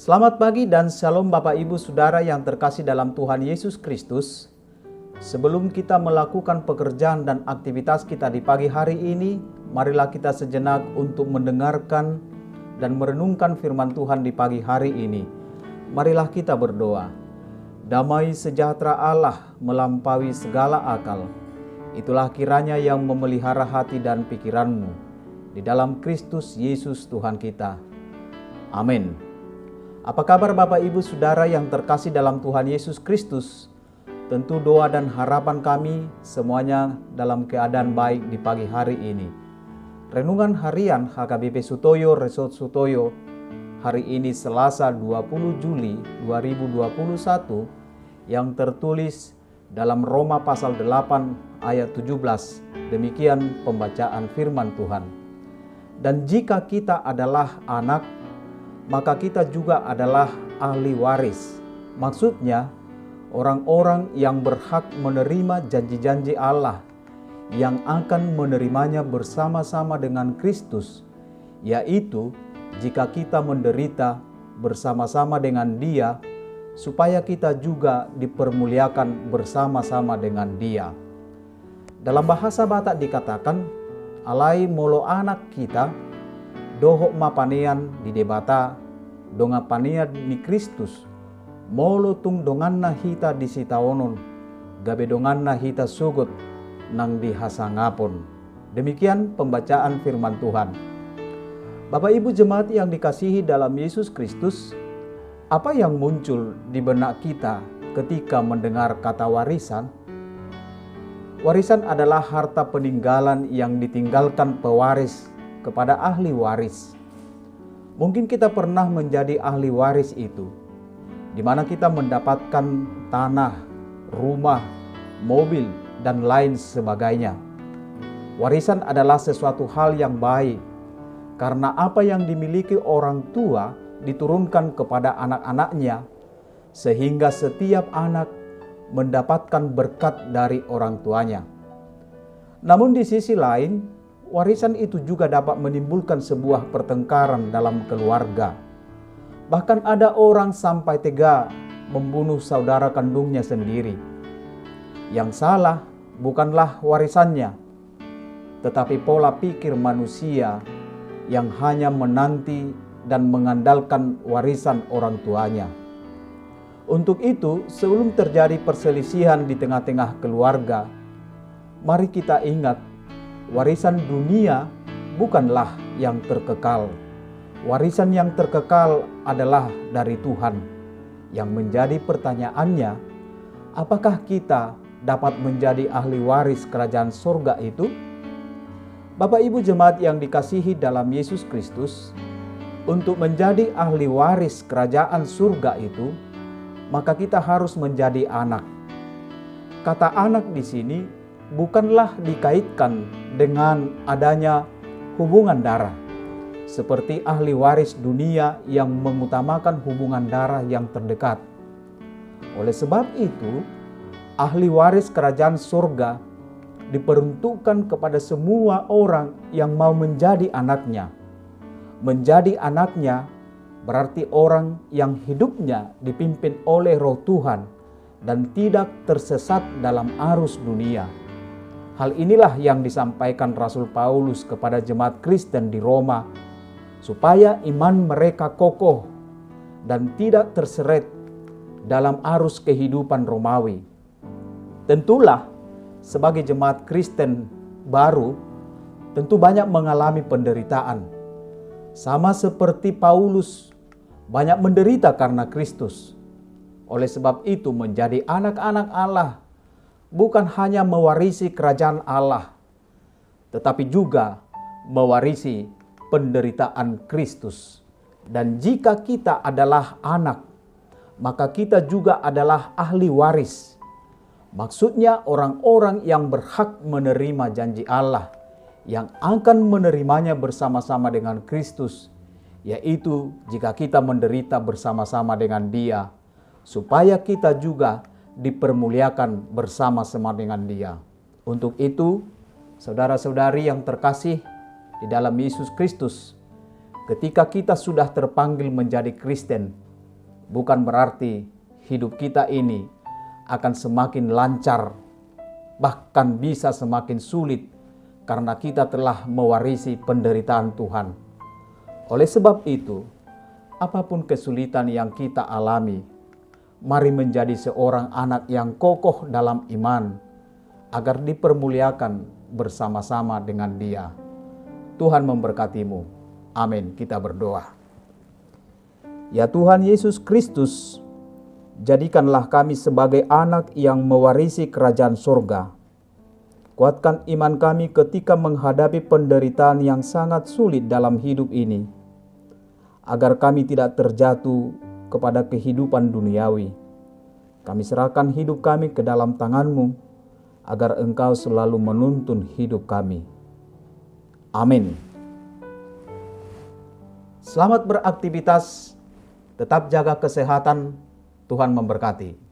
Selamat pagi dan shalom Bapak Ibu Saudara yang terkasih dalam Tuhan Yesus Kristus. Sebelum kita melakukan pekerjaan dan aktivitas kita di pagi hari ini, marilah kita sejenak untuk mendengarkan dan merenungkan firman Tuhan di pagi hari ini. Marilah kita berdoa. Damai sejahtera Allah melampaui segala akal. Itulah kiranya yang memelihara hati dan pikiranmu di dalam Kristus Yesus Tuhan kita. Amin. Apa kabar Bapak Ibu Saudara yang terkasih dalam Tuhan Yesus Kristus? Tentu doa dan harapan kami semuanya dalam keadaan baik di pagi hari ini. Renungan harian HKBP Sutoyo Resort Sutoyo hari ini Selasa 20 Juli 2021 yang tertulis dalam Roma pasal 8 ayat 17. Demikian pembacaan firman Tuhan. Dan jika kita adalah anak, maka kita juga adalah ahli waris. Maksudnya, orang-orang yang berhak menerima janji-janji Allah yang akan menerimanya bersama-sama dengan Kristus, yaitu jika kita menderita bersama-sama dengan Dia, supaya kita juga dipermuliakan bersama-sama dengan Dia. Dalam bahasa Batak dikatakan, alai molo anak kita, dohok mapanean di debata, donga pania ni Kristus, molo tung donganna hita di sitaonon, gabe donganna hita sugut nang dihasangapon. Demikian pembacaan firman Tuhan. Bapak Ibu jemaat yang dikasihi dalam Yesus Kristus, apa yang muncul di benak kita ketika mendengar kata warisan? Warisan adalah harta peninggalan yang ditinggalkan pewaris kepada ahli waris. Mungkin kita pernah menjadi ahli waris itu, di mana kita mendapatkan tanah, rumah, mobil, dan lain sebagainya. Warisan adalah sesuatu hal yang baik, karena apa yang dimiliki orang tua diturunkan kepada anak-anaknya, sehingga setiap anak mendapatkan berkat dari orang tuanya. Namun di sisi lain, warisan itu juga dapat menimbulkan sebuah pertengkaran dalam keluarga. Bahkan ada orang sampai tega membunuh saudara kandungnya sendiri. Yang salah bukanlah warisannya, tetapi pola pikir manusia yang hanya menanti dan mengandalkan warisan orang tuanya. Untuk itu, sebelum terjadi perselisihan di tengah-tengah keluarga, mari kita ingat, warisan dunia bukanlah yang terkekal. Warisan yang terkekal adalah dari Tuhan. Yang menjadi pertanyaannya, apakah kita dapat menjadi ahli waris kerajaan surga itu? Bapak Ibu jemaat yang dikasihi dalam Yesus Kristus, untuk menjadi ahli waris kerajaan surga itu, maka kita harus menjadi anak. Kata anak di sini bukanlah dikaitkan dengan adanya hubungan darah, seperti ahli waris dunia yang mengutamakan hubungan darah yang terdekat. Oleh sebab itu, ahli waris kerajaan surga diperuntukkan kepada semua orang yang mau menjadi anaknya. Menjadi anaknya berarti orang yang hidupnya dipimpin oleh Roh Tuhan dan tidak tersesat dalam arus dunia. Hal inilah yang disampaikan Rasul Paulus kepada jemaat Kristen di Roma, supaya iman mereka kokoh dan tidak terseret dalam arus kehidupan Romawi. Tentulah, sebagai jemaat Kristen baru, tentu banyak mengalami penderitaan. Sama seperti Paulus, banyak menderita karena Kristus. Oleh sebab itu, menjadi anak-anak Allah bukan hanya mewarisi kerajaan Allah, tetapi juga mewarisi penderitaan Kristus. Dan jika kita adalah anak, maka kita juga adalah ahli waris. Maksudnya orang-orang yang berhak menerima janji Allah, yang akan menerimanya bersama-sama dengan Kristus, yaitu jika kita menderita bersama-sama dengan Dia, supaya kita juga dipermuliakan bersama-sama dengan Dia. Untuk itu, saudara-saudari yang terkasih di dalam Yesus Kristus, ketika kita sudah terpanggil menjadi Kristen, bukan berarti hidup kita ini akan semakin lancar, bahkan bisa semakin sulit karena kita telah mewarisi penderitaan Tuhan. Oleh sebab itu, apapun kesulitan yang kita alami, mari menjadi seorang anak yang kokoh dalam iman, agar dipermuliakan bersama-sama dengan Dia. Tuhan memberkatimu. Amin. Kita berdoa. Ya Tuhan Yesus Kristus, jadikanlah kami sebagai anak yang mewarisi kerajaan surga. Kuatkan iman kami ketika menghadapi penderitaan yang sangat sulit dalam hidup ini, agar kami tidak terjatuh kepada kehidupan duniawi. Kami serahkan hidup kami ke dalam tangan-Mu, agar Engkau selalu menuntun hidup kami. Amin. Selamat beraktivitas, tetap jaga kesehatan, Tuhan memberkati.